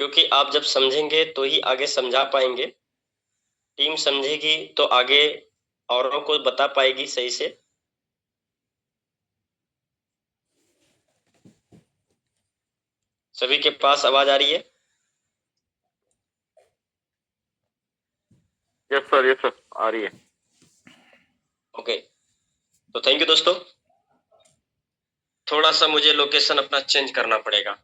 क्योंकि आप जब समझेंगे तो ही आगे समझा पाएंगे। टीम समझेगी तो आगे औरों को बता पाएगी सही से। सभी के पास आवाज आ रही है? यस सर आ रही है। ओके, तो थैंक यू दोस्तों। थोड़ा सा मुझे लोकेशन अपना चेंज करना पड़ेगा।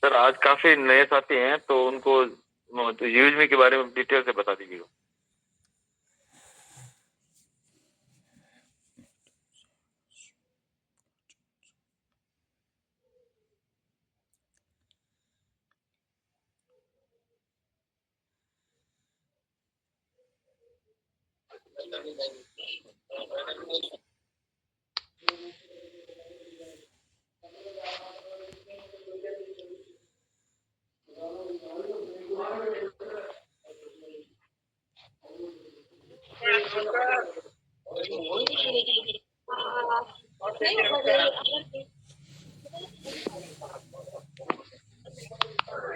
सर आज काफी नए साथी हैं तो उनको यूज मी के बारे में डिटेल से बता दीजिएगा।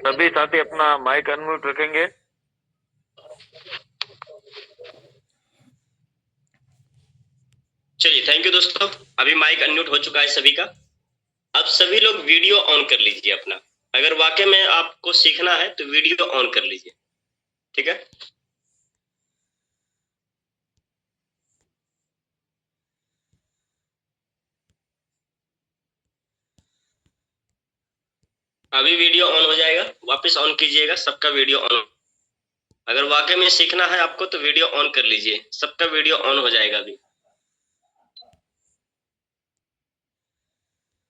सभी साथी अपना माइक अनम्यूट रखेंगे। चलिए, थैंक यू दोस्तों। अभी माइक अनम्यूट हो चुका है सभी का। अब सभी लोग वीडियो ऑन कर लीजिए अपना। अगर वाकई में आपको सीखना है तो वीडियो ऑन कर लीजिए, ठीक है? अभी वीडियो ऑन हो जाएगा, वापस ऑन कीजिएगा, सबका वीडियो ऑन। अगर वाकई में सीखना है आपको तो वीडियो ऑन कर लीजिए, सबका वीडियो ऑन हो जाएगा अभी।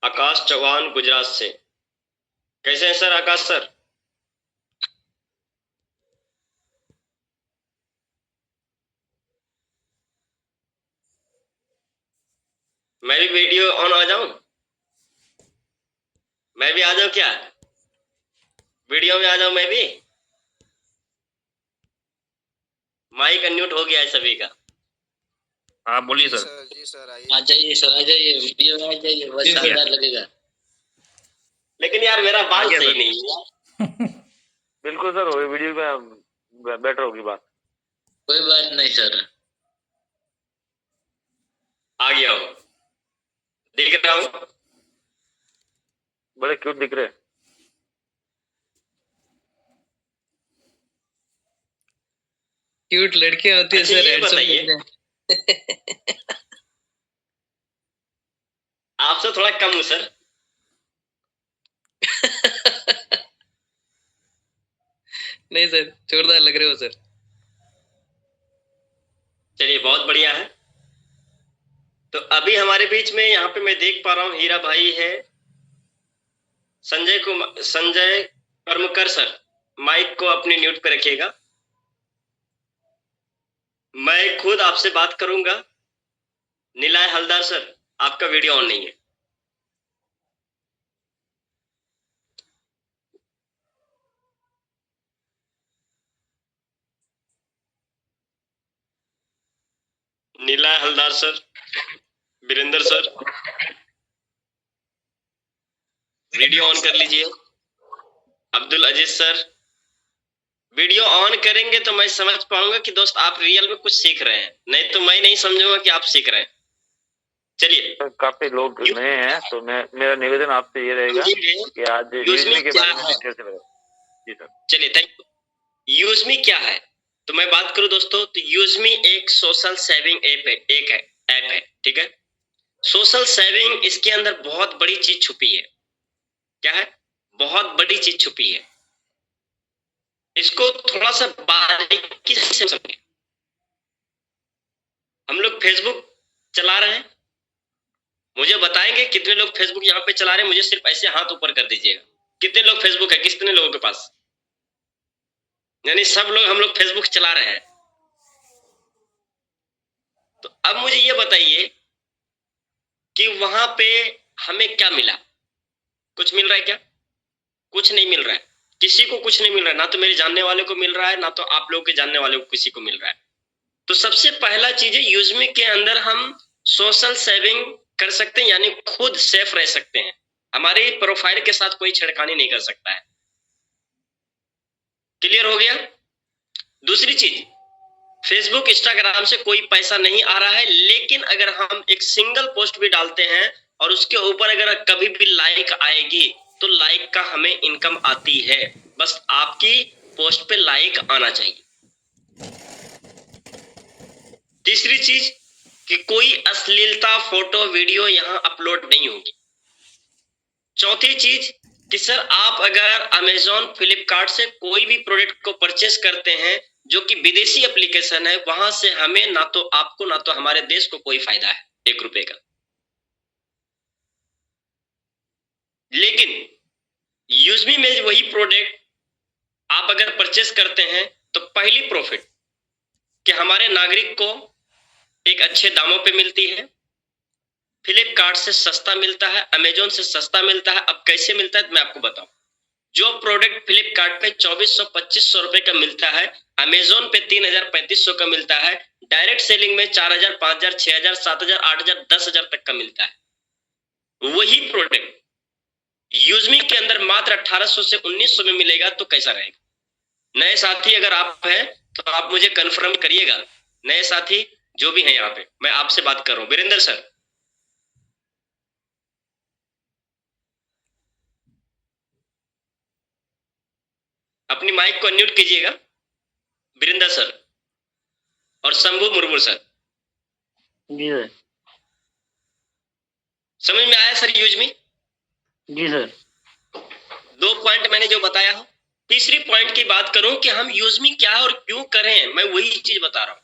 आकाश चौहान गुजरात से। कैसे हैं सर आकाश सर? मैं भी वीडियो ऑन आ जाऊं? मैं भी आ जाऊं क्या? वीडियो में आ जाऊं मैं भी? माइक अनम्यूट हो गया है सभी का। हाँ बोलिए सर। जी सर आ जाइए सर, आ जाइए, वीडियो में आ जाइए, बहुत शानदार लगेगा। लेकिन यार मेरा बाल सही नहीं है। बिल्कुल सर, वो वीडियो में बेटर होगी बात। कोई बात नहीं सर। आ गया हूँ, दिख रहा हूँ। बड़े क्यूट दिख रहे हैं। क्यूट लड़कियां होती है अच्छा, सर, ये हैंडसम बताइए। लग रहे आपसे थोड़ा कम हूँ सर। नहीं सर, जोरदार लग रहे हो सर। चलिए, बहुत बढ़िया है। तो अभी हमारे बीच में यहाँ पे मैं देख पा रहा हूँ हीरा भाई है, संजय कर्मकर सर। माइक को अपनी म्यूट पे रखिएगा। मैं खुद आपसे बात करूंगा। नीलाय हलदार सर, आपका वीडियो ऑन नहीं है। Nilay Haldar sir, Virendra sir, video on कर लीजिए। Abdul Aziz sir, video on करेंगे तो मैं समझ पाऊंगा कि दोस्त आप रियल में कुछ सीख रहे हैं, नहीं तो मैं नहीं समझूंगा कि आप सीख रहे हैं। चलिए, काफी लोग नए हैं तो मेरा निवेदन आपसे ये रहेगा कि आज यूजमी के बारे में डिटेल से बताओ। जी सर। चलिए, थैंक यू। यूजमी क्या है तो मैं बात करूं दोस्तों, तो यूजमी एक सोशल सेविंग ऐप है, ऐप है, ठीक है? सोशल सेविंग, इसके अंदर बहुत बड़ी चीज छुपी है। क्या है? बहुत बड़ी चीज छुपी है। इसको थोड़ा सा बारीकी से समझें। हम लोग फेसबुक चला रहे हैं, मुझे बताएंगे कितने लोग फेसबुक यहाँ पे चला रहे हैं? मुझे सिर्फ ऐसे हाथ ऊपर कर दीजिएगा। कितने लोग फेसबुक है, कितने लोगों के पास? यानी सब लोग, हम लोग फेसबुक चला रहे हैं। तो अब मुझे ये बताइए कि वहां पे हमें क्या मिला? कुछ मिल रहा है क्या? कुछ नहीं मिल रहा है, किसी को कुछ नहीं मिल रहा है, ना तो मेरे जानने वाले को मिल रहा है, ना तो आप लोगों के जानने वाले को किसी को मिल रहा है। तो सबसे पहला चीज है, यूजमी के अंदर हम सोशल सेविंग कर सकते हैं, यानी खुद सेफ रह सकते हैं, हमारी प्रोफाइल के साथ कोई छेड़खानी नहीं कर सकता है। क्लियर हो गया? दूसरी चीज, फेसबुक इंस्टाग्राम से कोई पैसा नहीं आ रहा है, लेकिन अगर हम एक सिंगल पोस्ट भी डालते हैं और उसके ऊपर अगर कभी भी लाइक आएगी तो लाइक का हमें इनकम आती है, बस आपकी पोस्ट पे लाइक आना चाहिए। तीसरी चीज कि कोई अश्लीलता फोटो वीडियो यहां अपलोड नहीं होगी। चौथी चीज कि सर आप अगर अमेजॉन फ्लिपकार्ट से कोई भी प्रोडक्ट को परचेस करते हैं जो कि विदेशी एप्लीकेशन है, वहां से हमें ना तो आपको ना तो हमारे देश को कोई फायदा है 1 रुपए का। लेकिन यूजमी में वही प्रोडक्ट आप अगर परचेस करते हैं तो पहली प्रॉफिट कि हमारे नागरिक को एक अच्छे दामों पे मिलती है, फ्लिपकार्ट से सस्ता मिलता है, अमेजोन से सस्ता मिलता है। अब कैसे मिलता है मैं आपको बताऊं। जो प्रोडक्ट फ्लिपकार्ट पे 2400-2500 रुपए का मिलता है, अमेजोन पे 3000-3500 का मिलता है, डायरेक्ट सेलिंग में 4000, 5000, 6000, 7000, 8000, 10,000 तक का मिलता है। वही प्रोडक्ट यूजमी के अंदर मात्र 1800 से 1900 में मिलेगा, तो कैसा रहेगा? नए साथी अगर आप हैं तो आप मुझे कंफर्म करिएगा। नए साथी जो भी हैं यहाँ पे, मैं आपसे बात कर रहा हूँ, वीरेंद्र सर। अपनी माइक को अनम्यूट कीजिएगा, वीरेंद्र सर और शंभू मुर्मू सर। जी सर। समझ में आया सर यूजमी? जी सर। 2 पॉइंट मैंने जो बताया हो। तीसरी पॉइंट की बात करूं कि हम यूजमी क्या है और क्यों करें, मैं वही चीज बता रहा हूं।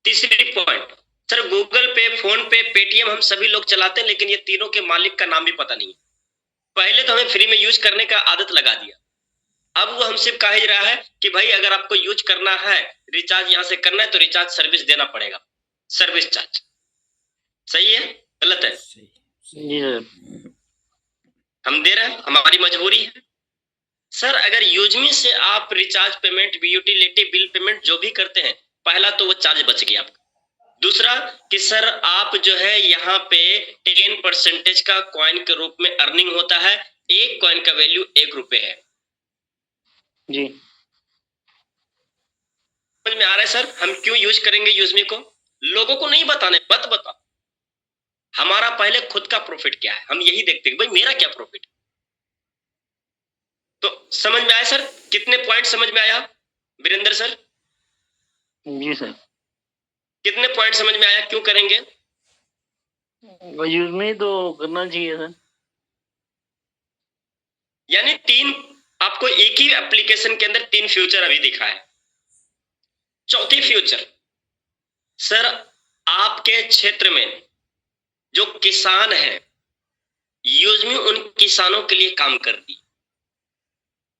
तीसरी पॉइंट, सर गूगल पे, फोन पे, पेटीएम हम सभी लोग चलाते हैं, लेकिन ये तीनों के मालिक का नाम भी पता नहीं। पहले तो हमें फ्री में यूज करने का आदत लगा दिया, अब वो हमसे कह ही रहा है कि भाई अगर आपको यूज करना है, रिचार्ज यहां से करना है तो रिचार्ज सर्विस देना पड़ेगा, सर्विस चार्ज। सही है गलत है? जी सर। हम दे रहे हैं, हमारी मजबूरी है। सर अगर यूजमी से आप recharge payment, utility bill payment जो भी करते हैं, पहला तो वो चार्ज बच गया आपका। दूसरा कि सर आप जो है यहाँ पे 10% का कॉइन के रूप में अर्निंग होता है, एक कॉइन का वैल्यू 1 रुपए है। जी समझ में आ रहा है सर? हम क्यों यूज करेंगे यूजमी को? लोगों को नहीं बताने, मत बता, हमारा पहले खुद का प्रॉफिट क्या है, हम यही देखते हैं भाई मेरा क्या प्रॉफिट। तो समझ में आया सर? कितने पॉइंट समझ में आया वीरेंद्र सर? जी सर। कितने पॉइंट समझ में आया क्यों करेंगे? यूज में तो करना चाहिए सर। यानी 3, आपको एक ही एप्लीकेशन के अंदर 3 फ्यूचर अभी दिखा है। चौथी फ्यूचर, सर आपके क्षेत्र में जो किसान है, यूजमी उन किसानों के लिए काम कर दी,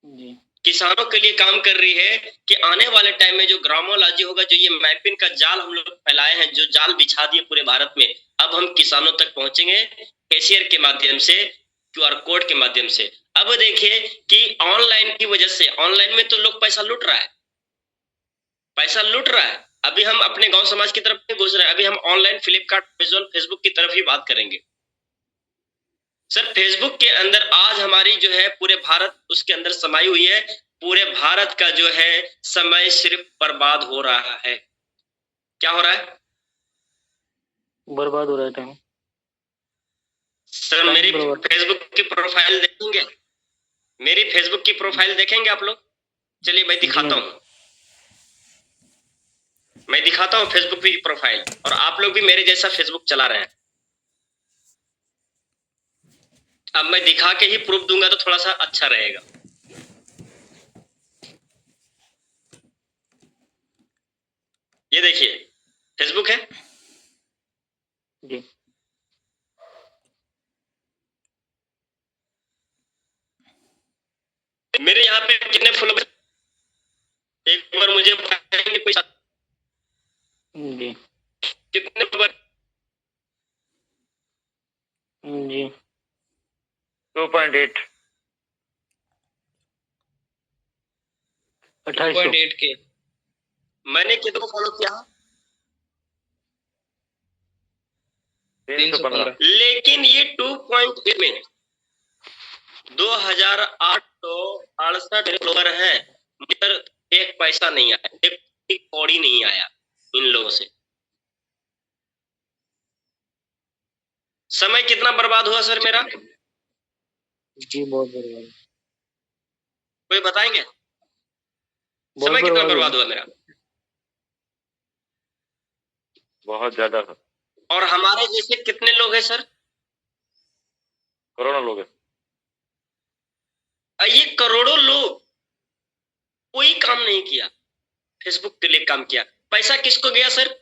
जी किसानों के लिए काम कर रही है कि आने वाले टाइम में जो ग्रामोलॉजी होगा, जो ये मैपिंग का जाल हम लोग फैलाए हैं, जो जाल बिछा दिए पूरे भारत में, अब हम किसानों तक पहुंचेंगे कैशियर के माध्यम से, क्यूआर कोड के माध्यम से। अब देखिए कि ऑनलाइन की वजह से, ऑनलाइन में तो लोग पैसा लूट रहा है, पैसा लूट रहा है। अभी हम अपने गांव समाज की तरफ नहीं घुस रहे हैं, अभी हम ऑनलाइन फ्लिपकार्ट, अमेजॉन, फेसबुक की तरफ ही बात करेंगे। सर फेसबुक के अंदर आज हमारी जो है पूरे भारत उसके अंदर समाई हुई है, पूरे भारत का जो है समय सिर्फ बर्बाद हो रहा है। क्या हो रहा है? बर्बाद हो रहा है टाइम। सर मेरी फेसबुक की प्रोफाइल देखेंगे, मेरी फेसबुक की प्रोफाइल देखेंगे आप लोग? चलिए मैं दिखाता हूँ, मैं दिखाता हूँ फेसबुक की प्रोफाइल, और आप लोग भी मेरे जैसा फेसबुक चला रहे हैं। अब मैं दिखा के ही प्रूफ दूंगा तो थोड़ा सा अच्छा रहेगा। ये देखिए फेसबुक है जी। मेरे यहाँ पे कितने फॉलोवर, एक बार मुझे बताएंगे कोई? जी कितने फॉलोवर? जी 2.8 2.8 के। मैंने कितने को फॉलो किया? 315। लेकिन ये 2.8 में 2868 फॉलोवर है, मगर एक पैसा नहीं आया, एक कौड़ी नहीं आया इन लोगों से। समय कितना बर्बाद हुआ सर मेरा? जी बहुत बढ़िया। कोई बताएंगे समय कितना बर्बाद हुआ मेरा? बहुत ज्यादा सर। और हमारे जैसे कितने लोग हैं सर? करोड़ों लोग हैं। ये करोड़ों लोग कोई काम नहीं किया, फेसबुक के लिए काम किया। पैसा किसको गया सर?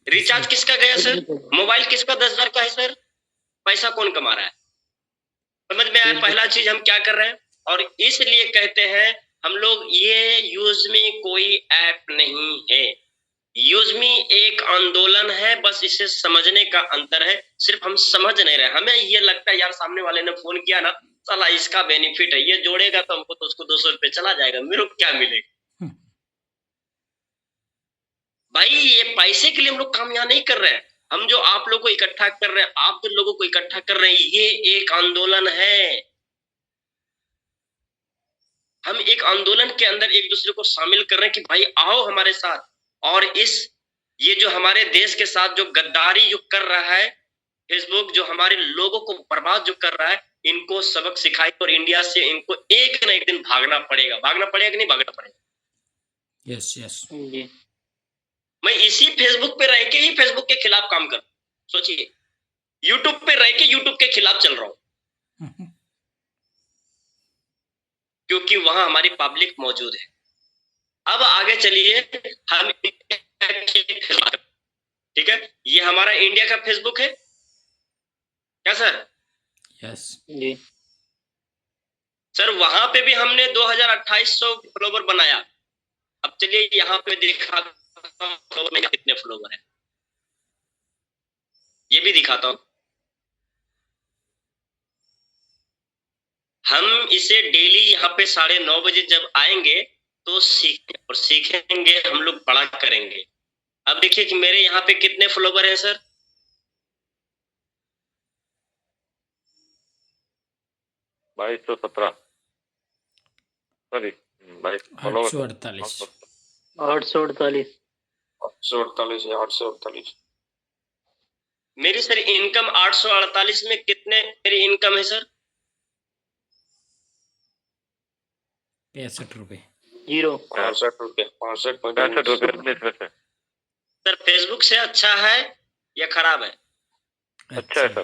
रिचार्ज किसका गया सर? मोबाइल किसका 10,000 का है सर? पैसा कौन कमा रहा है? समझ में आया पहला चीज हम क्या कर रहे हैं? और इसलिए कहते हैं हम लोग ये यूजमी कोई ऐप नहीं है, यूजमी एक आंदोलन है, बस इसे समझने का अंतर है। सिर्फ हम समझ नहीं रहे, हमें ये लगता है यार सामने वाले ने फोन किया ना, साला इसका बेनिफिट है, ये जोड़ेगा तो हमको तो उसको 200 रुपये चला जाएगा, मेरे को क्या मिलेगा। भाई ये पैसे के लिए हम लोग काम यहाँ नहीं कर रहे हैं, हम जो आप लोग को इकट्ठा कर रहे हैं, आप जो लोगों को इकट्ठा कर रहे हैं, ये एक आंदोलन है। हम एक आंदोलन के अंदर एक दूसरे को शामिल कर रहे हैं कि भाई आओ हमारे साथ, और ये जो हमारे देश के साथ जो गद्दारी जो कर रहा है फेसबुक, जो हमारे लोगों को बर्बाद जो कर रहा है, इनको सबक सिखाई और इंडिया से इनको एक न एक दिन भागना पड़ेगा। भागना पड़ेगा कि नहीं भागना पड़ेगा? यस यस जी। मैं इसी फेसबुक पे रह के ही फेसबुक के खिलाफ काम कर, सोचिए यूट्यूब पे रह के यूट्यूब के खिलाफ चल रहा हूं, क्योंकि वहां हमारी पब्लिक मौजूद है। अब आगे चलिए हम ठीक है, ये हमारा इंडिया का फेसबुक है क्या सर? यस जी सर। वहां पे भी हमने 2,2800 फॉलोवर बनाया। अब चलिए यहाँ पे देखा कितने फॉलोवर है, ये भी दिखाता हूं। हम इसे डेली यहाँ पे 9:30 बजे जब आएंगे तो सीखेंगे, और सीखेंगे हम लोग बड़ा करेंगे। अब देखिए कि मेरे यहाँ पे कितने फॉलोवर हैं सर? 2217 सॉरी 848 848 मेरी सर इनकम 848 में कितने मेरी इनकम है सर? 65 रुपए। 65 रुपए। सर फेसबुक से अच्छा है या खराब है? अच्छा है सर।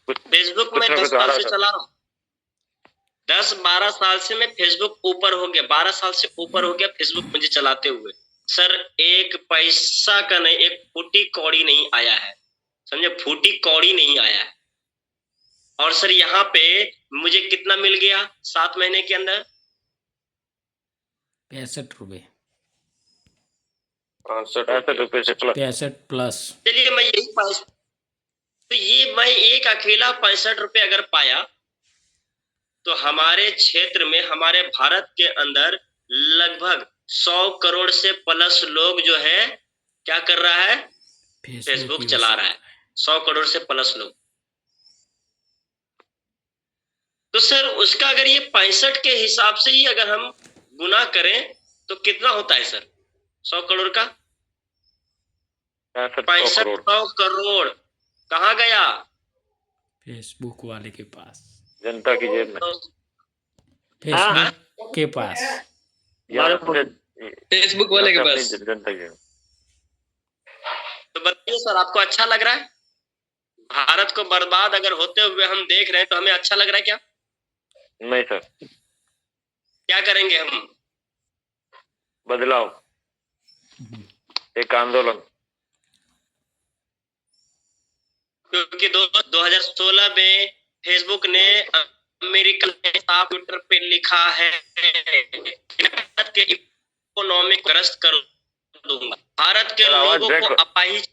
फेसबुक में 10 साल से चला रहा हूँ, 10-12 साल से मैं फेसबुक ऊपर हो गया, 12 साल से ऊपर हो गया फेसबुक मुझे चलाते हुए। सर एक पैसा का नहीं, एक फूटी कौड़ी नहीं आया है, समझे, फूटी कौड़ी नहीं आया है। और सर यहाँ पे मुझे कितना मिल गया 7 महीने के अंदर? 65 रुपए। 65 रुपए से 65 प्लस। चलिए मैं यही तो ये मैं एक अकेला 65 रुपए अगर पाया तो हमारे क्षेत्र में, हमारे भारत के अंदर लगभग 100 करोड़ से प्लस लोग जो है क्या कर रहा है? फेसबुक चला रहा है, 100 करोड़ से प्लस लोग। तो सर उसका अगर ये 65 के हिसाब से ही अगर हम गुना करें तो कितना होता है सर 100 करोड़ का? 65 करोड़ कहाँ गया? फेसबुक वाले के पास, जनता की जेब में, फेसबुक के पास, फेसबुक वाले के पास, जनता की। तो बताइए सर आपको अच्छा लग रहा है? भारत को बर्बाद अगर होते हुए हम देख रहे हैं तो हमें अच्छा लग रहा है क्या? नहीं सर। क्या करेंगे हम? बदलाव, एक आंदोलन। क्योंकि 2016 में फेसबुक ने अमेरिका में साफ ट्विटर पे लिखा है भारत के इकोनॉमिक ग्रस्त कर दूंगा, भारत के लोगों को अपाहिज,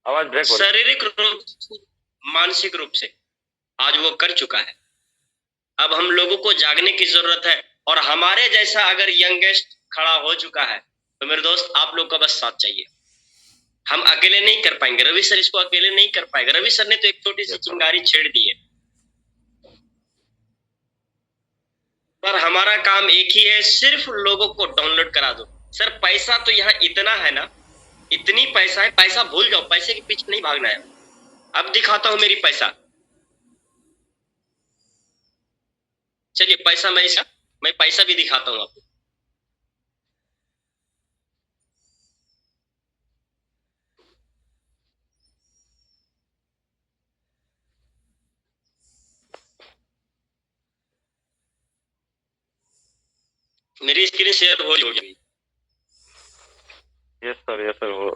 आवाज ब्रेक, शारीरिक रूप मानसिक रूप से आज वो कर चुका है। अब हम लोगों को जागने की जरूरत है, और हमारे जैसा अगर यंगेस्ट खड़ा हो चुका है तो मेरे दोस्त आप लोग का बस साथ चाहिए। हम अकेले नहीं कर पाएंगे, रवि सर इसको अकेले नहीं कर पाएगा। रवि सर ने तो एक छोटी सी चिंगारी छेड़ दी है, पर हमारा काम एक ही है, सिर्फ लोगों को डाउनलोड करा दो। सर पैसा तो यहाँ इतना है ना, इतनी पैसा है, पैसा भूल जाओ, पैसे के पीछे नहीं भागना है। अब दिखाता हूं मेरी पैसा। चलिए पैसा मैं पैसा भी दिखाता हूं आपको। मेरी स्क्रीन शेयर हो गई। यस सर वो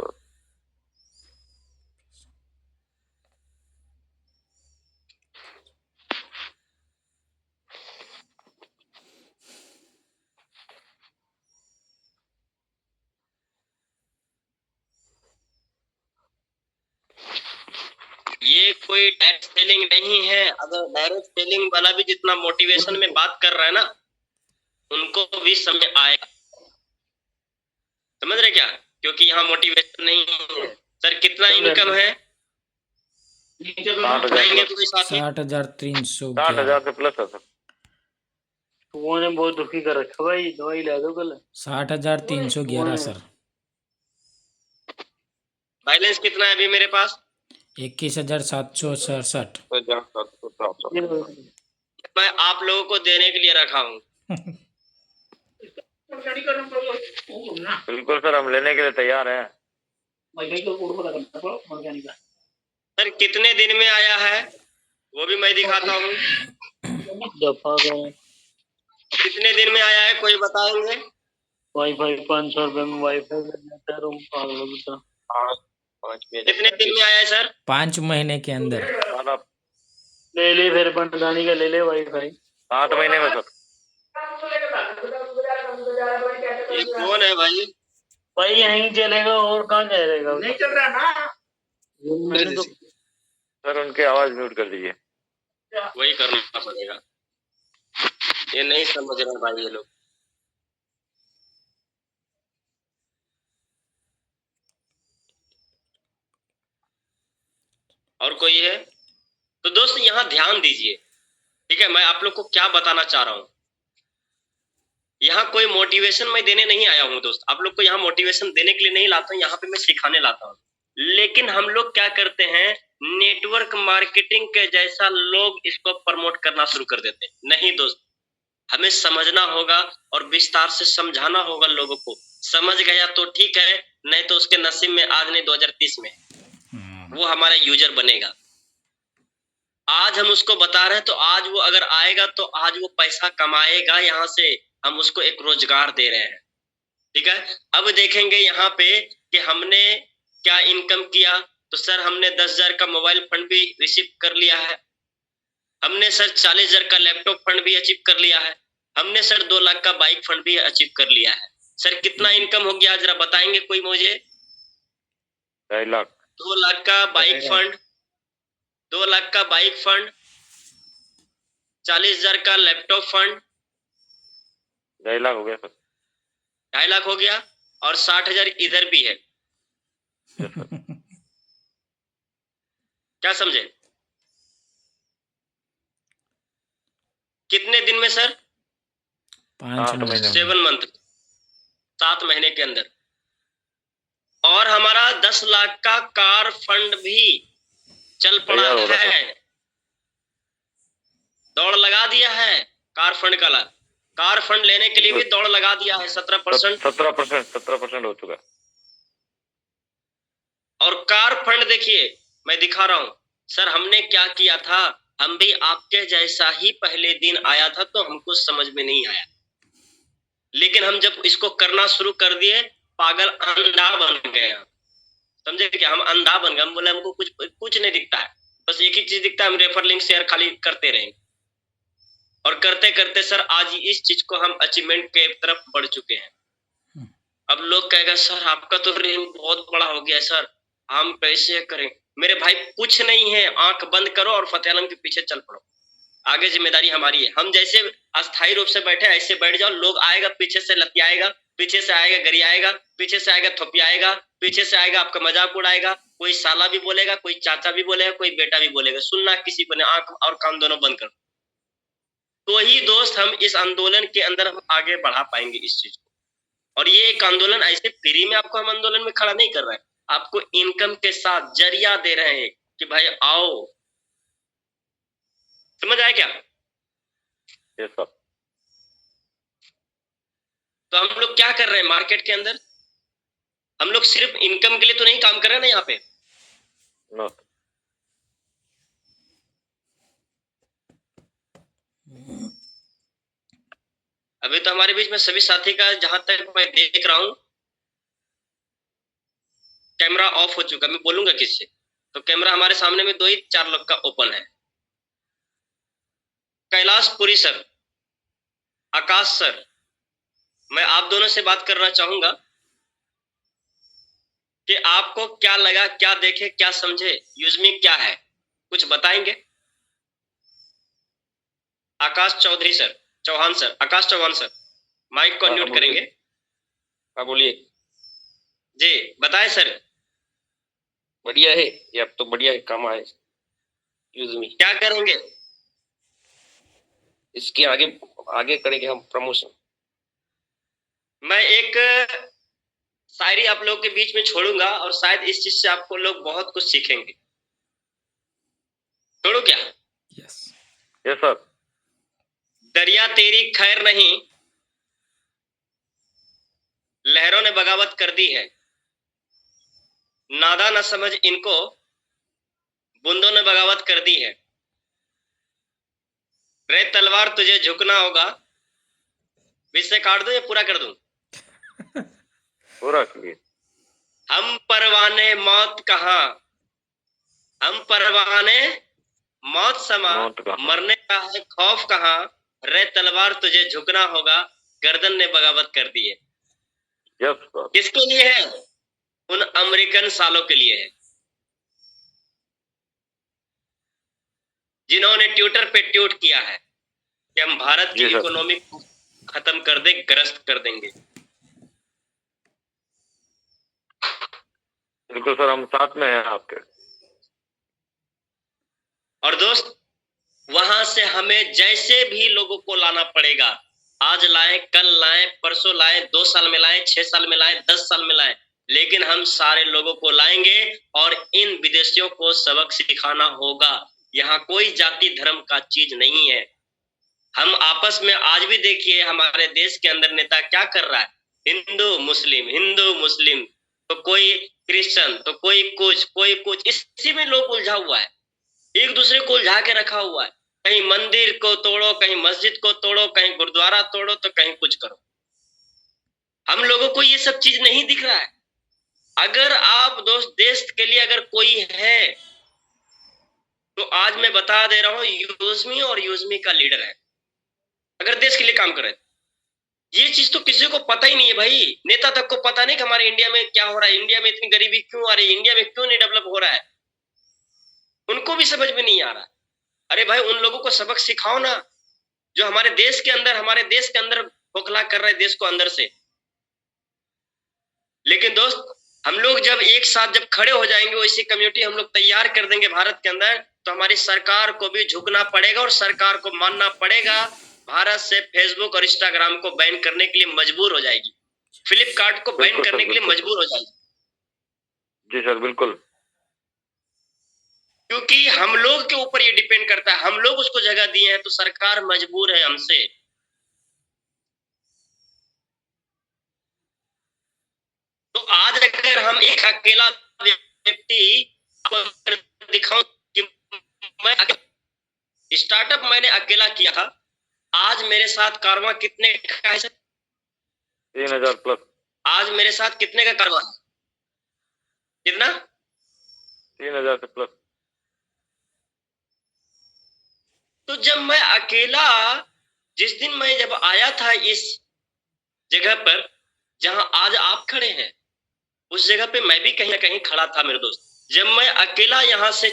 ये कोई डायरेक्ट सेलिंग नहीं है। अगर डायरेक्ट सेलिंग वाला भी जितना मोटिवेशन में बात कर रहा है ना, उनको भी समय आएगा, समझ रहे क्या? क्योंकि यहाँ मोटिवेशन नहीं है। सर कितना इनकम है? 60,300 60,000 से प्लस है सर। वो ने बहुत दुखी कर रखा भाई, दवाई ला दो कल। 60,311 सर। बैलेंस कितना है अभी मेरे पास? 21,767। मैं आप लोगों को देने के लिए रखा हूँ। बिल्कुल सर, हम लेने के लिए तैयार हैं। सर कितने दिन में आया है वो भी मैं दिखाता हूँ। कितने दिन में आया है कोई बताएंगे? वाईफाई 500 रुपए में वाईफाई कितने दिन में आया है सर? 5 महीने के अंदर। ले ले फिर पंडानी का ले ले वाईफाई 7 महीने में सर। ये कौन है भाई? भाई यहीं चलेगा और कहाँ जाएगा? नहीं चल रहा ना। मैंने तो सर उनकी आवाज म्यूट कर दीजिए। वही करना पड़ेगा, ये नहीं समझ रहे भाई ये लोग। और कोई है तो दोस्त यहाँ ध्यान दीजिए, ठीक है? मैं आप लोग को क्या बताना चाह रहा हूँ, यहाँ कोई मोटिवेशन मैं देने नहीं आया हूँ दोस्त। आप लोग को यहाँ मोटिवेशन देने के लिए नहीं लाता हूँ, यहाँ पे मैं सिखाने लाता हूँ। लेकिन हम लोग क्या करते हैं, नेटवर्क मार्केटिंग के जैसा लोग इसको प्रमोट करना शुरू कर देते हैं। नहीं दोस्त, हमें समझना होगा और विस्तार से समझाना होगा लोगों को। समझ गया तो ठीक है, नहीं तो उसके नसीब में आज नहीं 2030 में वो हमारा यूजर बनेगा। आज हम उसको बता रहे हैं तो आज वो अगर आएगा तो आज वो पैसा कमाएगा, यहाँ से हम उसको एक रोजगार दे रहे हैं, ठीक है? अब देखेंगे यहाँ पे कि हमने क्या इनकम किया। तो सर हमने 10,000 का मोबाइल फंड भी रिसीव कर लिया है, हमने सर 40,000 का लैपटॉप फंड भी अचीव कर लिया है, हमने सर 2 लाख का बाइक फंड भी अचीव कर लिया है। सर कितना इनकम हो गया जरा बताएंगे कोई मुझे? 2.5 लाख। 2 लाख का बाइक फंड, 2 लाख का बाइक फंड, 40,000 का लैपटॉप फंड, 2.5 लाख हो गया सर। 2.5 लाख हो गया, और 60,000 इधर भी है। क्या समझे? कितने दिन में सर? 5 महीने। 7 मंथ, 7 महीने के अंदर। और हमारा 10 लाख का कार फंड भी चल पड़ा है, दौड़ लगा दिया है कार फंड का। कार फंड लेने के लिए भी दौड़ लगा दिया है। 17% हो चुका है। और कार फंड देखिए मैं दिखा रहा हूं सर, हमने क्या किया था, हम भी आपके जैसा ही पहले दिन आया था तो हमको समझ में नहीं आया, लेकिन हम जब इसको करना शुरू कर दिए पागल अंधा बन गए। समझे क्या? हम अंधा बन गए। हम बोले हमको कुछ नहीं दिखता है, बस एक ही चीज दिखता है, हम रेफर लिंक शेयर खाली करते रहेंगे। और करते करते सर आज इस चीज को हम अचीवमेंट के तरफ बढ़ चुके हैं। अब लोग कहेगा सर आपका तो रेंज बहुत बड़ा हो गया सर, हम कैसे करें? मेरे भाई कुछ नहीं है, आंख बंद करो और फतेह आलम के पीछे चल पड़ो। आगे जिम्मेदारी हमारी है। हम जैसे अस्थायी रूप से बैठे ऐसे बैठ जाओ, लोग आएगा पीछे से लतियाएगा, पीछे से आएगा गरियाएगा, पीछे से आएगा थोपियाएगा, पीछे से आएगा आपका मजाक उड़ाएगा, कोई साला भी बोलेगा, कोई चाचा भी बोलेगा, कोई बेटा भी बोलेगा, सुनना किसी को नहीं, आंख और कान दोनों बंद कर। तो ही दोस्त हम इस आंदोलन के अंदर हम आगे बढ़ा पाएंगे इस चीज को। और ये एक आंदोलन ऐसे फ्री में आपको हम आंदोलन में खड़ा नहीं कर रहे हैं, आपको इनकम के साथ जरिया दे रहे हैं कि भाई आओ। समझ आया क्या? Yes sir. तो हम लोग क्या कर रहे हैं मार्केट के अंदर? हम लोग सिर्फ इनकम के लिए तो नहीं काम कर रहे हैं ना यहाँ पे। नो। अभी तो हमारे बीच में सभी साथी का जहां तक मैं देख रहा हूं कैमरा ऑफ हो चुका। मैं बोलूंगा किससे? तो कैमरा हमारे सामने में 2 ही 4 लोग का ओपन है। कैलाशपुरी सर, आकाश सर, मैं आप दोनों से बात करना चाहूंगा कि आपको क्या लगा, क्या देखे, क्या समझे, यूजमी क्या है, कुछ बताएंगे? आकाश चौधरी सर, चौहान सर, आकाश चौहान सर, माइक को अनम्यूट करेंगे। हाँ बोलिए। जी बताएं सर। बढ़िया है ये, अब तो बढ़िया है, काम आए यूजमी। क्या करेंगे? इसके आगे आगे करेंगे हम प्रमोशन। मैं एक शायरी आप लोग के बीच में छोड़ूंगा और शायद इस चीज से आपको लोग बहुत कुछ सीखेंगे। छोड़ू क्या? Yes yes sir. दरिया तेरी खैर नहीं, लहरों ने बगावत कर दी है, नादा न समझ इनको, बूंदों ने बगावत कर दी है, रे तलवार तुझे झुकना होगा। बीच से काट दूं या पूरा कर दूं? पूरा कीजिए। हम परवाने मौत कहाँ, हम परवाने मौत समा, मौत कहाँ। मरने का है खौफ कहाँ, रे तलवार तुझे झुकना होगा, गर्दन ने बगावत कर दी है। Yes sir. किसके लिए है? उन अमेरिकन सालों के लिए है जिन्होंने ट्विटर पे ट्वीट किया है कि हम भारत की जी सर। इकोनॉमी खत्म कर देंगे, ग्रस्त कर देंगे। बिल्कुल सर, हम साथ में हैं आपके। और दोस्त वहां से हमें जैसे भी लोगों को लाना पड़ेगा, आज लाएं, कल लाएं, परसों लाएं, 2 साल में लाएं, 6 साल में लाएं, 10 साल में लाएं, लेकिन हम सारे लोगों को लाएंगे और इन विदेशियों को सबक सिखाना होगा। यहाँ कोई जाति धर्म का चीज नहीं है। हम आपस में आज भी देखिए हमारे देश के अंदर नेता क्या कर रहा है, हिंदू मुस्लिम, हिंदू मुस्लिम, तो कोई क्रिश्चियन, तो कोई कुछ, इसी में लोग उलझा हुआ है, एक दूसरे को उलझा के रखा हुआ है। कहीं मंदिर को तोड़ो, कहीं मस्जिद को तोड़ो, कहीं गुरुद्वारा तोड़ो, तो कहीं कुछ करो। हम लोगों को ये सब चीज नहीं दिख रहा है। अगर आप दोस्त देश के लिए अगर कोई है तो आज मैं बता दे रहा हूं यूजमी और यूजमी का लीडर है, अगर देश के लिए काम कर रहे हैं। ये चीज तो किसी को पता ही नहीं है भाई, नेता तक को पता नहीं कि हमारे इंडिया में क्या हो रहा है, इंडिया में इतनी गरीबी क्यों आ रही है, इंडिया में क्यों नहीं डेवलप हो रहा है, उनको भी समझ में नहीं आ रहा। अरे भाई उन लोगों को सबक सिखाओ ना जो हमारे देश के अंदर खोखला कर रहे देश को अंदर से। लेकिन दोस्त हम लोग जब एक साथ जब खड़े हो जाएंगे, वैसी कम्युनिटी हम लोग तैयार कर देंगे भारत के अंदर, तो हमारी सरकार को भी झुकना पड़ेगा और सरकार को मानना पड़ेगा। भारत से फेसबुक और इंस्टाग्राम को बैन करने के लिए मजबूर हो जाएगी, फ्लिपकार्ट को बैन करने के लिए मजबूर हो जाएगी। जी सर बिल्कुल। क्योंकि हम लोग के ऊपर ये डिपेंड करता है, हम लोग उसको जगह दिए हैं, तो सरकार मजबूर है हमसे। तो आज अगर हम एक अकेला व्यक्ति दिखाऊं कि मैं स्टार्टअप मैंने अकेला किया था, आज मेरे साथ कारवां कितने का है सर? 3000 प्लस। आज मेरे साथ कितने का कारवां है? कितना? 3000 से प्लस। तो जब मैं अकेला, जिस दिन मैं जब आया था इस जगह पर जहां आज आप खड़े हैं, उस जगह पे मैं भी कहीं ना कहीं खड़ा था मेरे दोस्त। जब मैं अकेला यहाँ से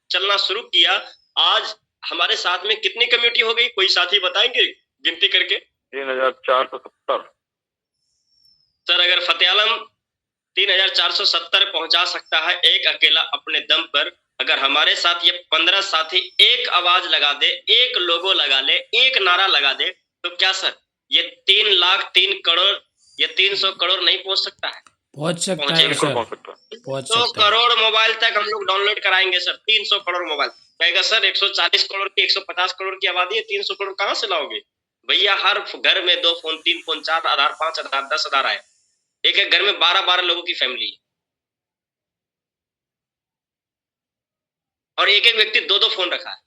चलना शुरू किया, आज हमारे साथ में कितनी कम्युनिटी हो गई, कोई साथी बताएंगे गिनती करके? 3470। सर अगर फतेह आलम 3470 पहुंचा सकता है एक अकेला अपने दम पर, अगर हमारे साथ ये 15 साथी एक आवाज लगा दे, एक लोगो लगा ले, एक नारा लगा दे, तो क्या सर ये 3 लाख 3 करोड़ या 300 करोड़ नहीं पहुंच सकता है? पहुंच सकता है पहुंचेगा। सर, पहुंच सकता है। पहुंच 100 सकता है। करोड़ मोबाइल तक हम लोग डाउनलोड कराएंगे सर, 300 करोड़ मोबाइल। कहेगा सर 140 करोड़ की 150 करोड़ की आबादी है, 300 करोड़ कहां से लाओगे? भैया हर घर में 2 फोन, 3 फोन, 4 आधार, 5 आधार, 10 आधार है। एक एक घर में 12-12 लोगों की फैमिली है, और एक एक व्यक्ति 2-2 फोन रखा है।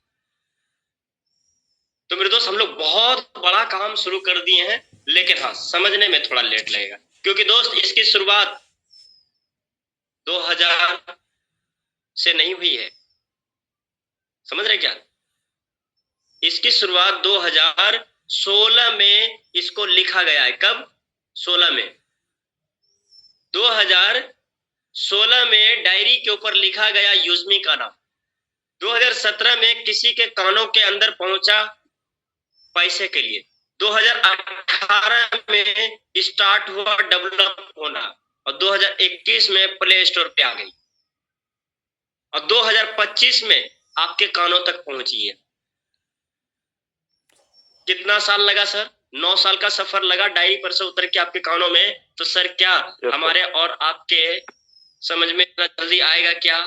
तो मेरे दोस्त हम लोग बहुत बड़ा काम शुरू कर दिए हैं, लेकिन हाँ समझने में थोड़ा लेट लगेगा, क्योंकि दोस्त इसकी शुरुआत 2000 से नहीं हुई है, समझ रहे क्या? इसकी शुरुआत 2016 में इसको लिखा गया है। कब? 16 में। 2016 में डायरी के ऊपर लिखा गया यूजमी का नाम। 2017 में किसी के कानों के अंदर पहुंचा पैसे के लिए। 2018 में स्टार्ट हुआ डेवलप होना, और 2021 में प्ले स्टोर पे आ गई, और 2025 में आपके कानों तक पहुंची है। कितना साल लगा सर? 9 साल का सफर लगा डायरी पर से उतर के आपके कानों में। तो सर क्या हमारे और आपके समझ में इतना जल्दी आएगा क्या?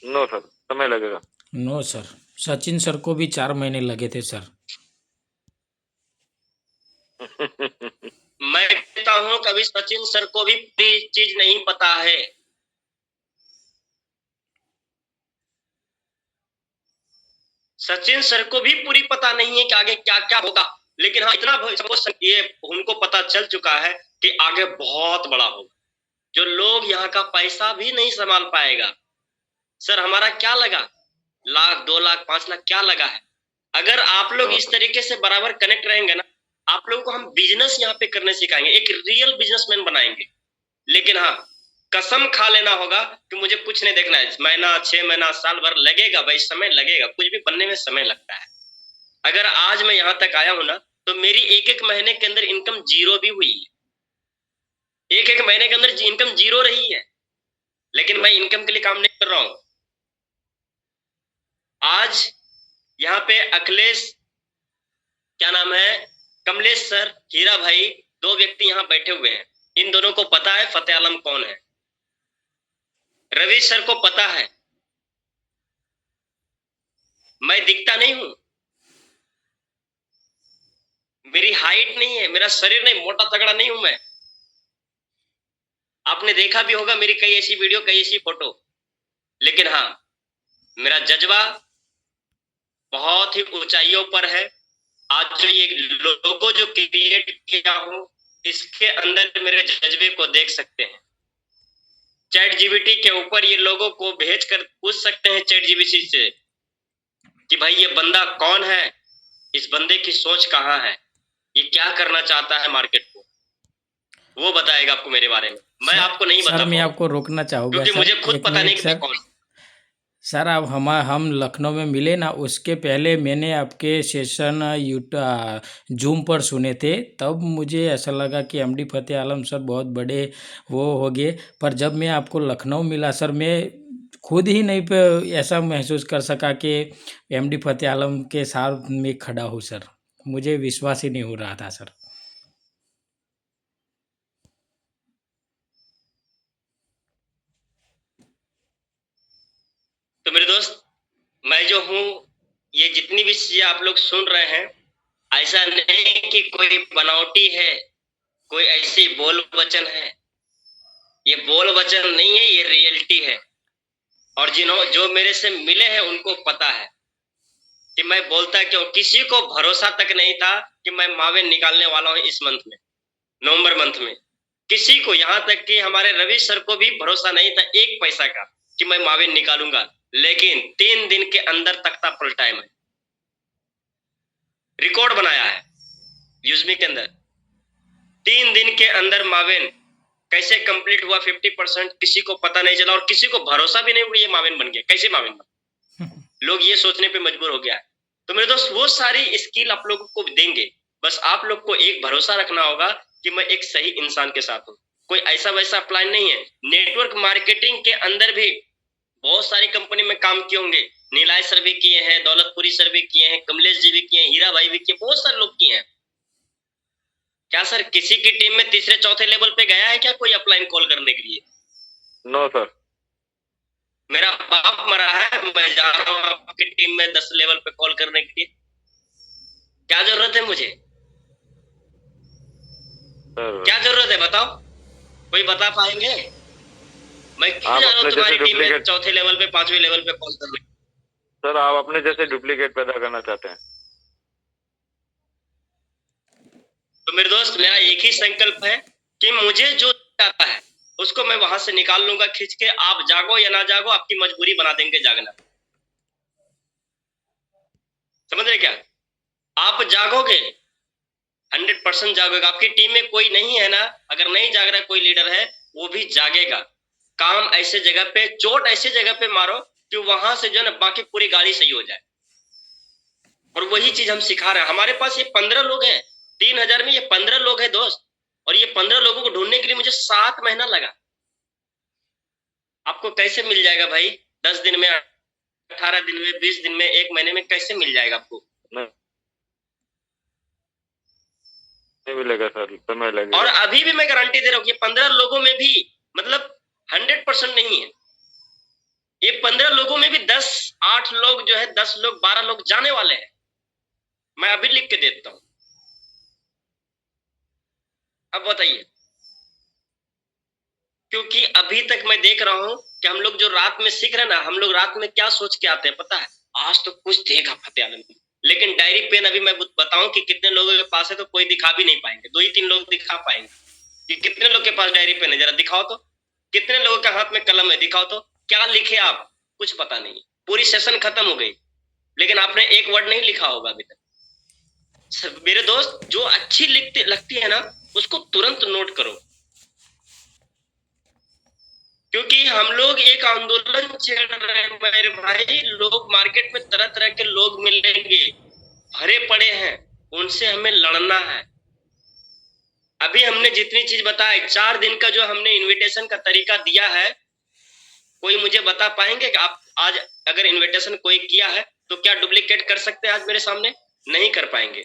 नो सर, समय लगेगा। नो सर, सचिन सर को भी 4 महीने लगे थे सर। मैं कहता हूं कभी सचिन सर को भी पूरी चीज नहीं पता है। सचिन सर को भी पूरी पता नहीं है कि आगे क्या क्या होगा, लेकिन हाँ इतना ये उनको पता चल चुका है कि आगे बहुत बड़ा होगा, जो लोग यहाँ का पैसा भी नहीं संभाल पाएगा। सर हमारा क्या लगा? लाख, 2 लाख, 5 लाख क्या लगा है? अगर आप लोग इस तरीके से बराबर कनेक्ट रहेंगे ना, आप लोगों को हम बिजनेस यहाँ पे करने सिखाएंगे, एक रियल बिजनेसमैन बनाएंगे। लेकिन हाँ कसम खा लेना होगा कि मुझे कुछ नहीं देखना है, महीना, 6 महीना, साल भर लगेगा भाई, समय लगेगा, कुछ भी बनने में समय लगता है। अगर आज मैं यहाँ तक आया हूं ना, तो मेरी एक एक महीने के अंदर इनकम 0 भी हुई है, एक एक महीने के अंदर इनकम 0 रही है, लेकिन मैं इनकम के लिए काम नहीं कर रहा हूं। आज यहाँ पे अखिलेश, क्या नाम है, कमलेश सर, हीरा भाई, 2 व्यक्ति यहाँ बैठे हुए हैं। इन दोनों को पता है फतेह आलम कौन है। रवि सर को पता है मैं दिखता नहीं हूं, मेरी हाइट नहीं है, मेरा शरीर नहीं, मोटा तगड़ा नहीं हूं मैं। आपने देखा भी होगा मेरी कई ऐसी वीडियो, कई ऐसी फोटो, लेकिन हाँ मेरा जज्बा बहुत ही ऊंचाइयों पर है। आज जो ये लोगो जो क्रिएट किया हूं, इसके अंदर मेरे जज्बे को देख सकते हैं। चैट जीपीटी के ऊपर ये लोगों को भेज कर पूछ सकते हैं चैट जीपीटी से कि भाई ये बंदा कौन है, इस बंदे की सोच कहाँ है, ये क्या करना चाहता है मार्केट को, वो बताएगा आपको मेरे बारे में। मैं आपको नहीं बता सर मैं पाऊंगा, आपको रोकना चाहूँगा क्योंकि सर, मुझे खुद एक पता नहीं मिनट कि मैं सर। कौन। सर अब हम लखनऊ में मिले ना, उसके पहले मैंने आपके सेशन जूम पर सुने थे, तब मुझे ऐसा लगा कि एमडी फतेह आलम सर बहुत बड़े वो हो गए। पर जब मैं आपको लखनऊ मिला सर, मैं खुद ही नहीं पे ऐसा महसूस कर सका कि एमडी फतेह आलम के साथ में खड़ा हूँ सर। मुझे विश्वास ही नहीं हो रहा था सर। तो मेरे दोस्त, मैं जो हूँ, ये जितनी भी चीजें आप लोग सुन रहे हैं, ऐसा नहीं कि कोई बनावटी है, कोई ऐसी बोल वचन है। ये बोल वचन नहीं है, ये रियलिटी है। और जो मेरे से मिले हैं उनको पता है कि मैं बोलता क्यों। किसी को भरोसा तक नहीं था कि मैं मावे निकालने वाला हूं इस मंथ में, नवंबर मंथ में। किसी को, यहाँ तक कि हमारे रवि सर को भी भरोसा नहीं था 1 पैसा का कि मैं मावे निकालूंगा। लेकिन 3 दिन के अंदर तख्ता पलटाए, मैं रिकॉर्ड बनाया है यूजमी के अंदर। 3 दिन के अंदर मावेन कैसे कंप्लीट हुआ 50%, किसी को पता नहीं चला और किसी को भरोसा भी नहीं हुआ ये माविन बन गया। कैसे माविन बन, लोग ये सोचने पे मजबूर हो गया है। तो मेरे दोस्त वो सारी स्किल आप लोगों को देंगे, बस आप लोग को एक भरोसा रखना होगा कि मैं एक सही इंसान के साथ हूँ। कोई ऐसा वैसा प्लान नहीं है। नेटवर्क मार्केटिंग के अंदर भी बहुत सारी कंपनी में काम किए होंगे। नीलाय सर भी किए हैं, दौलतपुरी सर भी किए हैं, कमलेश जी भी किए हैं, हीरा भाई भी किए, बहुत सारे लोग किए हैं। क्या सर किसी की टीम में तीसरे चौथे लेवल पे गया है क्या कोई अपलाइन कॉल करने के लिए? No sir. मेरा बाप मरा है, मैं जा रहा हूँ आपकी टीम में 10 लेवल पे कॉल करने के लिए। क्या जरूरत है मुझे? क्या जरूरत है बताओ, कोई बता पाएंगे? मैं क्यों जा रहा हूँ तुम्हारी टीम में चौथे लेवल पे 5वें लेवल पे कॉल करने? सर आप अपने जैसे डुप्लीकेट पैदा करना चाहते हैं। तो मेरे दोस्त मेरा एक ही संकल्प है कि मुझे जो आता है उसको मैं वहां से निकाल लूंगा खींच के। आप जागो या ना जागो, आपकी मजबूरी बना देंगे जागना। समझ रहे क्या? आप जागोगे 100% जागोगे। आपकी टीम में कोई नहीं है ना, अगर नहीं जाग रहा कोई लीडर है वो भी जागेगा। काम ऐसे जगह पे, चोट ऐसे जगह पे मारो कि वहां से जो ना बाकी पूरी गाड़ी सही हो जाए। और वही चीज हम सिखा रहे हैं। हमारे पास ये 15 लोग हैं, 3000 में ये 15 लोग हैं दोस्त। और ये 15 लोगों को ढूंढने के लिए मुझे 7 महीना लगा। आपको कैसे मिल जाएगा भाई 10 दिन में, 18 दिन में, 20 दिन में, 1 महीने में कैसे मिल जाएगा आपको? नहीं मिलेगा सर, समय लगेगा। और अभी भी मैं गारंटी दे रहा हूँ कि 15 लोगों में भी मतलब 100% नहीं है। ये 15 लोगों में भी 8 लोग जो है, 10 लोग, 12 लोग जाने वाले हैं। मैं अभी लिख के देता हूं। अब बताइए, क्योंकि अभी तक मैं देख रहा हूं कि हम लोग जो रात में सीख रहे हैं ना, हम लोग रात में क्या सोच के आते हैं पता है? आज तो कुछ देगा फतेह आलम। लेकिन डायरी पेन अभी मैं बताऊं कि कितने लोगों के पास है तो कोई दिखा भी नहीं पाएंगे। 2 ही 3 लोग दिखा पाएंगे कि कितने लोग के पास डायरी पेन है, जरा दिखाओ तो। कितने लोगों के हाथ में कलम है, दिखाओ तो। क्या लिखे आप? कुछ पता नहीं। पूरी सेशन खत्म हो गई लेकिन आपने एक वर्ड नहीं लिखा होगा अभी तक। मेरे दोस्त जो अच्छी लगती है ना उसको तुरंत नोट करो, क्योंकि हम लोग एक आंदोलन छेड़ रहे हैं मेरे भाई। लोग मार्केट में तरह तरह के लोग मिलेंगे, भरे पड़े हैं, उनसे हमें लड़ना है। अभी हमने जितनी चीज बताई, 4 दिन का जो हमने इनविटेशन का तरीका दिया है, कोई मुझे बता पाएंगे कि आप आज अगर इनविटेशन कोई किया है तो क्या डुप्लीकेट कर सकते हैं आज मेरे सामने? नहीं कर पाएंगे।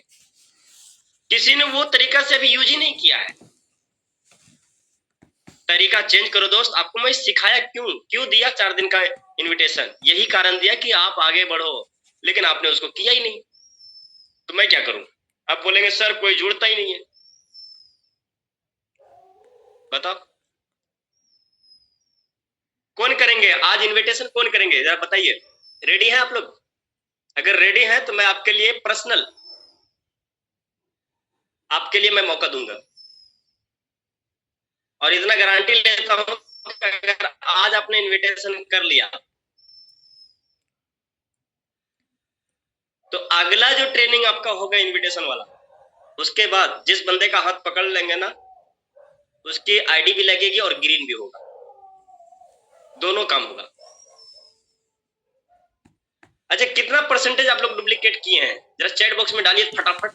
किसी ने वो तरीका से अभी यूज ही नहीं किया है। तरीका चेंज करो दोस्त। आपको मैं सिखाया क्यों दिया 4 दिन का इनविटेशन? यही कारण दिया कि आप आगे बढ़ो, लेकिन आपने उसको किया ही नहीं। तो मैं क्या करूं? आप बोलेंगे सर कोई जुड़ता ही नहीं है। बताओ कौन करेंगे आज इनविटेशन? कौन करेंगे जरा बताइए। रेडी है आप लोग? अगर रेडी है तो मैं आपके लिए पर्सनल, आपके लिए मैं मौका दूंगा और इतना गारंटी लेता हूं कि अगर आज आपने इनविटेशन कर लिया तो अगला जो ट्रेनिंग आपका होगा इनविटेशन वाला, उसके बाद जिस बंदे का हाथ पकड़ लेंगे ना, उसकी आईडी भी लगेगी और ग्रीन भी होगा। दोनों काम होगा। अच्छा कितना परसेंटेज आप लोग डुप्लीकेट किए हैं जरा चैट बॉक्स में डालिए फटाफट।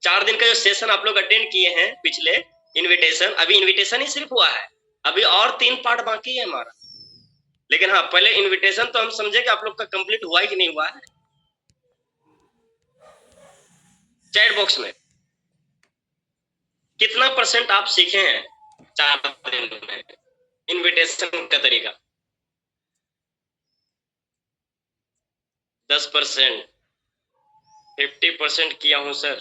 4 दिन का जो सेशन आप लोग अटेंड किए हैं पिछले इनविटेशन, अभी इनविटेशन ही सिर्फ हुआ है, अभी और 3 पार्ट बाकी है हमारा। लेकिन हाँ पहले इनविटेशन तो हम समझे कि आप लोग का कंप्लीट हुआ है कि नहीं हुआ है। चैट बॉक्स में कितना परसेंट आप सीखे हैं 4 दिन में इनविटेशन का तरीका? 10%, 50% किया हूं sir.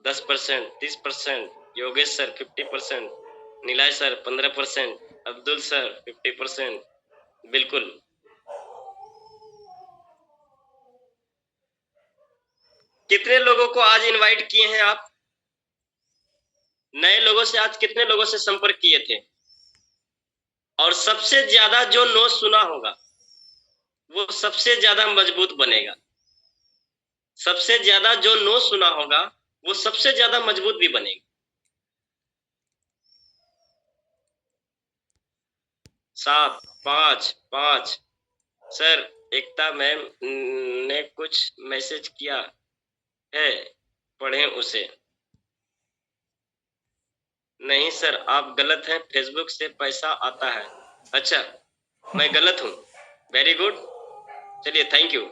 10%, 30%, Yogesh sir 50%, Nilay sir 15%, Abdul sir 50%। बिल्कुल। कितने लोगों को आज इनवाइट किए हैं आप? नए लोगों से आज कितने लोगों से संपर्क किए थे? और सबसे ज्यादा जो नो सुना होगा वो सबसे ज्यादा मजबूत बनेगा। सबसे ज्यादा जो नो सुना होगा वो सबसे ज्यादा मजबूत भी बनेगी। 7 5 5 सर एकता मैम ने कुछ मैसेज किया है, पढ़ें उसे। नहीं सर आप गलत हैं, फेसबुक से पैसा आता है। अच्छा मैं गलत हूँ, वेरी गुड, चलिए थैंक यू।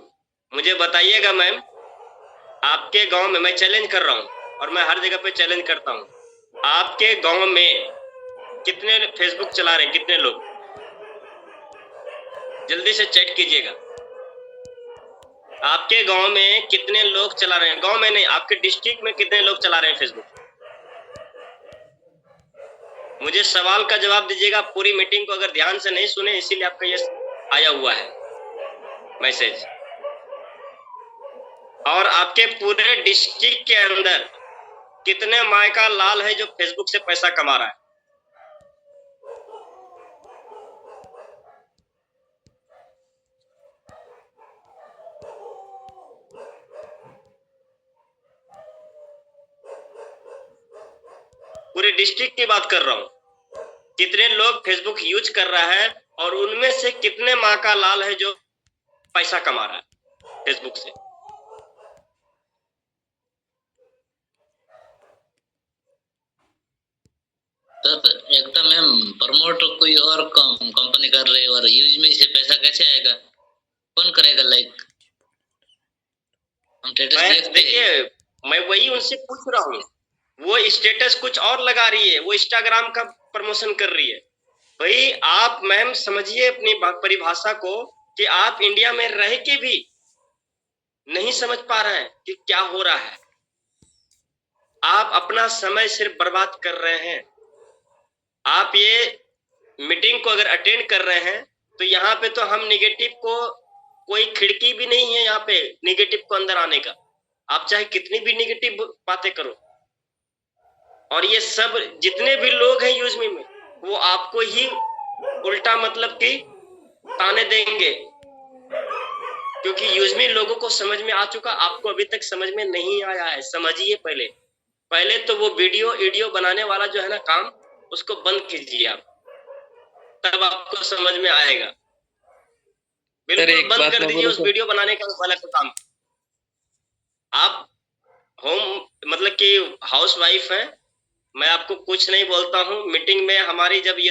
मुझे बताइएगा मैम, आपके गांव में, मैं चैलेंज कर रहा हूँ और मैं हर जगह पे चैलेंज करता हूँ, आपके गांव में कितने फेसबुक चला रहे हैं, कितने लोग? जल्दी से चेक कीजिएगा, आपके गांव में कितने लोग चला रहे हैं? गांव में नहीं, आपके डिस्ट्रिक्ट में कितने लोग चला रहे हैं फेसबुक? मुझे सवाल का जवाब दीजिएगा। पूरी मीटिंग को अगर ध्यान से नहीं सुने, इसीलिए आपका ये आया हुआ है मैसेज। और आपके पूरे डिस्ट्रिक्ट के अंदर कितने माय का लाल है जो फेसबुक से पैसा कमा रहा है? पूरे डिस्ट्रिक्ट की बात कर रहा हूं, कितने लोग फेसबुक यूज कर रहा है और उनमें से कितने माँ का लाल है जो पैसा कमा रहा है फेसबुक से? सर एकता मैम प्रमोट कोई और कंपनी कर रही है और यूज में से पैसा कैसे आएगा? कौन करेगा? लाइक हम स्टेटस देखते हैं। देखिए मैं वही उनसे पूछ रहा हूँ, वो स्टेटस कुछ और लगा रही है, वो इंस्टाग्राम का प्रमोशन कर रही है। भाई आप मैम समझिए अपनी परिभाषा को, कि आप इंडिया में रह के भी नहीं समझ पा रहे हैं कि क्या हो रहा है। आप अपना समय सिर्फ बर्बाद कर रहे हैं। आप ये मीटिंग को अगर अटेंड कर रहे हैं तो यहाँ पे तो हम निगेटिव को, कोई खिड़की भी नहीं है यहाँ पे निगेटिव को अंदर आने का। आप चाहे कितनी भी निगेटिव बातें करो, और ये सब जितने भी लोग हैं यूजमी में, वो आपको ही उल्टा मतलब कि ताने देंगे, क्योंकि यूजमी लोगों को समझ में आ चुका, आपको अभी तक समझ में नहीं आया है। समझिए पहले तो वो वीडियो बनाने वाला जो है ना काम, उसको बंद कीजिए आप, तब आपको समझ में आएगा। बिल्कुल बंद कर दीजिए उस वीडियो बनाने का वाला काम। आप होम मतलब कि हाउस वाइफ है, मैं आपको कुछ नहीं बोलता हूँ। मीटिंग में हमारी जब ये